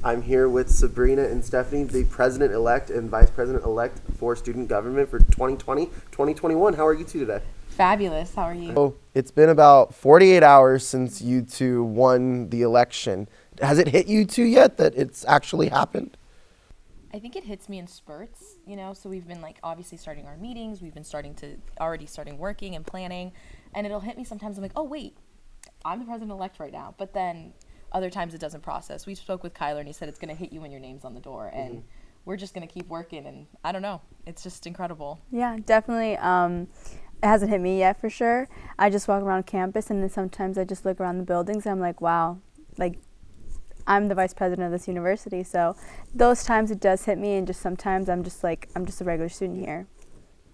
I'm here with Sabrina and Stephanie, the president-elect and vice president-elect for student government for 2020-2021. How are you two today? Fabulous. How are you? Oh, it's been about 48 hours since you two won the election. Has it hit you two yet that it's actually happened? I think it hits me in spurts, so we've been obviously starting our meetings. We've been starting working and planning, and it'll hit me sometimes. I'm like, oh wait, I'm the president-elect right now. But then other times it doesn't process. We spoke with Kyler and he said it's going to hit you when your name's on the door, and we're just going to keep working, and I don't know. It's just incredible. Yeah, definitely. It hasn't hit me yet for sure. I just walk around campus and then sometimes I just look around the buildings and I'm like, wow, I'm the vice president of this university. So those times it does hit me, and just sometimes I'm just a regular student here.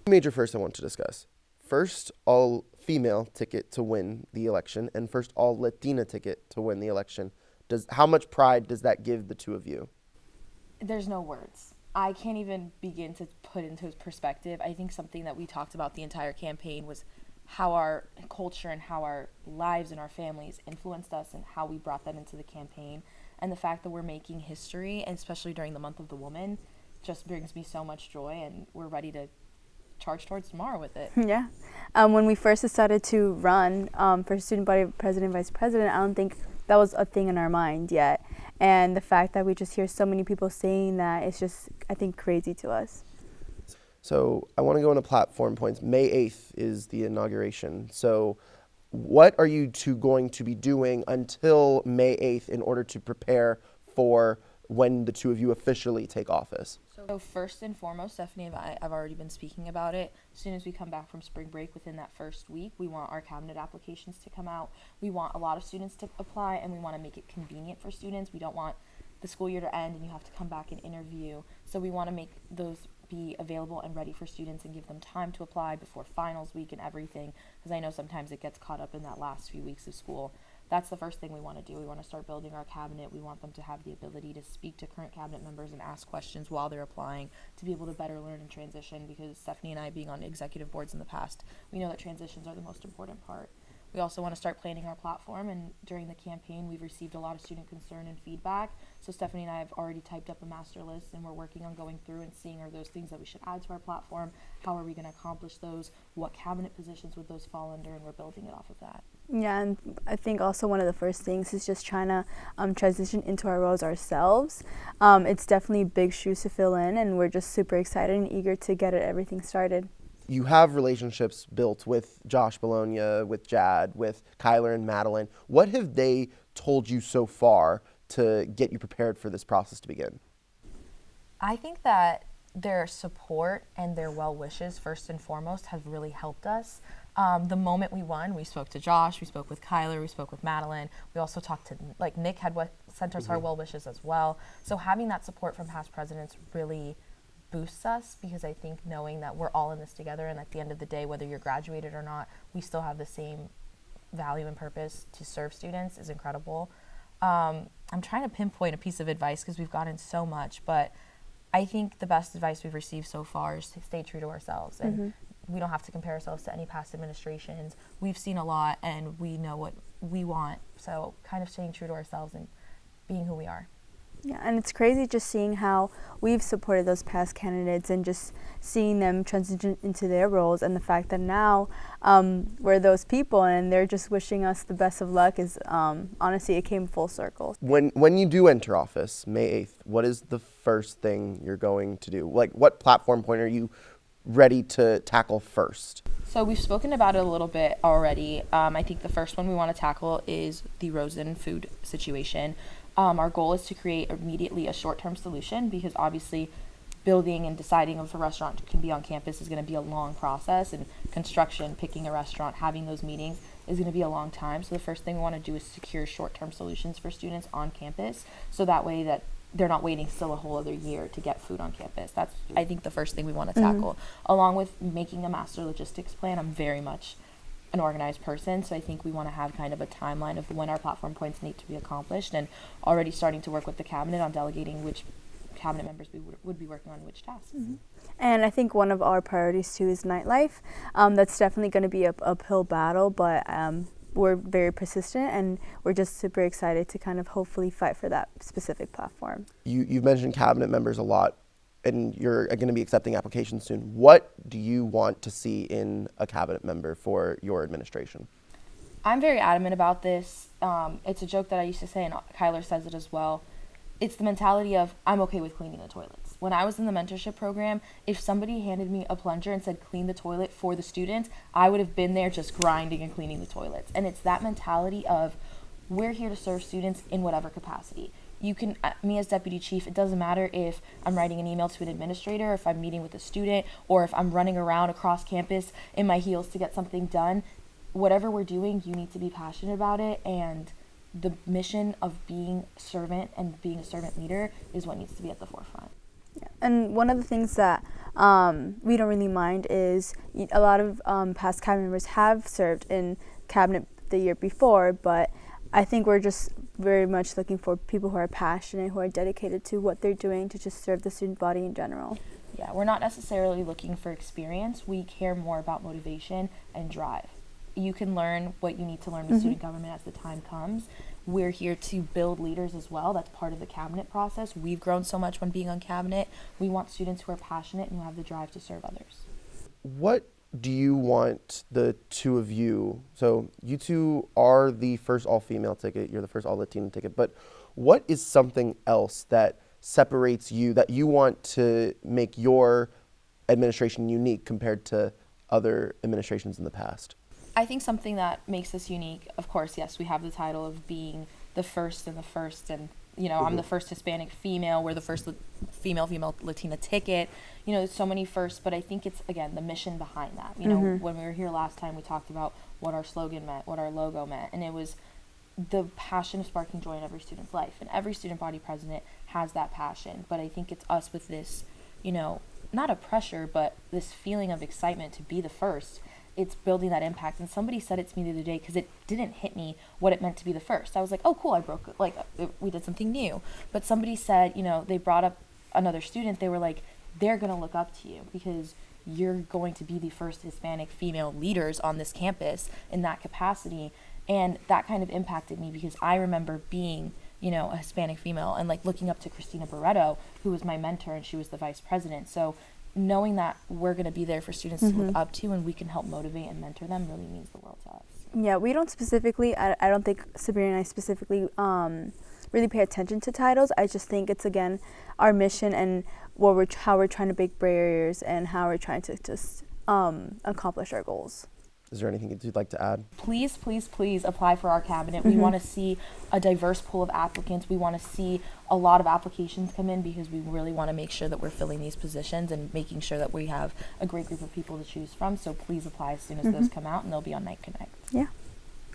Major first I want to discuss. First all-female ticket to win the election and first all-Latina ticket to win the election. How much pride does that give the two of you? There's no words. I can't even begin to put into perspective. I think something that we talked about the entire campaign was how our culture and how our lives and our families influenced us and how we brought that into the campaign. And the fact that we're making history, and especially during the month of the woman, just brings me so much joy, and we're ready to charge towards tomorrow with it. Yeah. When we first decided to run for student body president, vice president, I don't think that was a thing in our mind yet. And the fact that we just hear so many people saying that is just, I think, crazy to us. So I want to go into platform points. May 8th is the inauguration. So what are you two going to be doing until May 8th in order to prepare for when the two of you officially take office? So first and foremost, Stephanie and I've already been speaking about it. As soon as we come back from spring break, within that first week, we want our cabinet applications to come out. We want a lot of students to apply, and we want to make it convenient for students. We don't want the school year to end and you have to come back and interview. So we want to make those be available and ready for students and give them time to apply before finals week and everything, because I know sometimes it gets caught up in that last few weeks of school. That's the first thing we want to do. We want to start building our cabinet. We want them to have the ability to speak to current cabinet members and ask questions while they're applying, to be able to better learn and transition, because Stephanie and I, being on executive boards in the past, we know that transitions are the most important part. We also want to start planning our platform, and during the campaign we've received a lot of student concern and feedback. So Stephanie and I have already typed up a master list, and we're working on going through and seeing, are those things that we should add to our platform? How are we going to accomplish those? What cabinet positions would those fall under? And we're building it off of that. Yeah, and I think also one of the first things is just trying to transition into our roles ourselves. It's definitely big shoes to fill in, and we're just super excited and eager to get everything started. You have relationships built with Josh Bologna, with Jad, with Kyler and Madeline. What have they told you so far to get you prepared for this process to begin? I think that their support and their well wishes, first and foremost, have really helped us. The moment we won, we spoke to Josh, we spoke with Kyler, we spoke with Madeline. We also talked to, Nick had sent us our well wishes as well. So having that support from past presidents really boosts us, because I think knowing that we're all in this together, and at the end of the day, whether you're graduated or not, we still have the same value and purpose to serve students, is incredible. I'm trying to pinpoint a piece of advice because we've gotten so much, but I think the best advice we've received so far is to stay true to ourselves, and we don't have to compare ourselves to any past administrations. We've seen a lot and we know what we want, so kind of staying true to ourselves and being who we are. Yeah, and it's crazy just seeing how we've supported those past candidates and just seeing them transition into their roles, and the fact that now we're those people and they're just wishing us the best of luck is honestly, it came full circle. When you do enter office, May 8th, what is the first thing you're going to do? What platform point are you ready to tackle first? So we've spoken about it a little bit already. I think the first one we want to tackle is the Rosa food situation. Our goal is to create immediately a short-term solution, because obviously building and deciding if a restaurant can be on campus is going to be a long process, and construction, picking a restaurant, having those meetings is going to be a long time. So the first thing we want to do is secure short-term solutions for students on campus, so that way that they're not waiting still a whole other year to get food on campus. That's, I think, the first thing we want to tackle. Along with making a master logistics plan. I'm very much an organized person, so I think we want to have kind of a timeline of when our platform points need to be accomplished, and already starting to work with the cabinet on delegating which cabinet members we would be working on which tasks. And I think one of our priorities too is nightlife. That's definitely going to be an uphill battle, but we're very persistent, and we're just super excited to kind of hopefully fight for that specific platform. You've mentioned cabinet members a lot, and you're going to be accepting applications soon. What do you want to see in a cabinet member for your administration? I'm very adamant about this. It's a joke that I used to say, and Kyler says it as well. It's the mentality of, I'm okay with cleaning the toilets. When I was in the mentorship program, if somebody handed me a plunger and said clean the toilet for the students, I would have been there just grinding and cleaning the toilets. And it's that mentality of, we're here to serve students in whatever capacity. You can, me as deputy chief, it doesn't matter if I'm writing an email to an administrator, if I'm meeting with a student, or if I'm running around across campus in my heels to get something done. Whatever we're doing, you need to be passionate about it, and the mission of being servant and being a servant leader is what needs to be at the forefront. Yeah. And one of the things that we don't really mind is a lot of past cabinet members have served in cabinet the year before, but I think we're just very much looking for people who are passionate, who are dedicated to what they're doing to just serve the student body in general. Yeah, we're not necessarily looking for experience. We care more about motivation and drive. You can learn what you need to learn with student government as the time comes. We're here to build leaders as well. That's part of the cabinet process. We've grown so much when being on cabinet. We want students who are passionate and who have the drive to serve others. What do you want the two of you, so you two are the first all-female ticket, you're the first all-Latino ticket, but what is something else that separates you, that you want to make your administration unique compared to other administrations in the past? I think something that makes us unique, of course, yes, we have the title of being the first, and you know, I'm the first Hispanic female, we're the first female Latina ticket, you know, there's so many firsts, but I think it's, again, the mission behind that. You know, when we were here last time, we talked about what our slogan meant, what our logo meant, and it was the passion of sparking joy in every student's life, and every student body president has that passion, but I think it's us with this, you know, not a pressure, but this feeling of excitement to be the first. It's building that impact. And somebody said it to me the other day, because it didn't hit me what it meant to be the first. I was like, oh, cool, I broke it. Like, we did something new. But somebody said, you know, they brought up another student. They were like, they're going to look up to you because you're going to be the first Hispanic female leaders on this campus in that capacity. And that kind of impacted me, because I remember being, you know, a Hispanic female and like looking up to Christina Barreto, who was my mentor, and she was the vice president. So knowing that we're going to be there for students to look up to, and we can help motivate and mentor them, really means the world to us. Yeah, we don't specifically, I don't think Sabrina and I specifically really pay attention to titles. I just think it's, again, our mission and how we're trying to break barriers and how we're trying to just accomplish our goals. Is there anything you'd like to add? Please, please, please apply for our cabinet. We want to see a diverse pool of applicants. We want to see a lot of applications come in, because we really want to make sure that we're filling these positions and making sure that we have a great group of people to choose from. So please apply as soon as those come out, and they'll be on Night Connect. Yeah.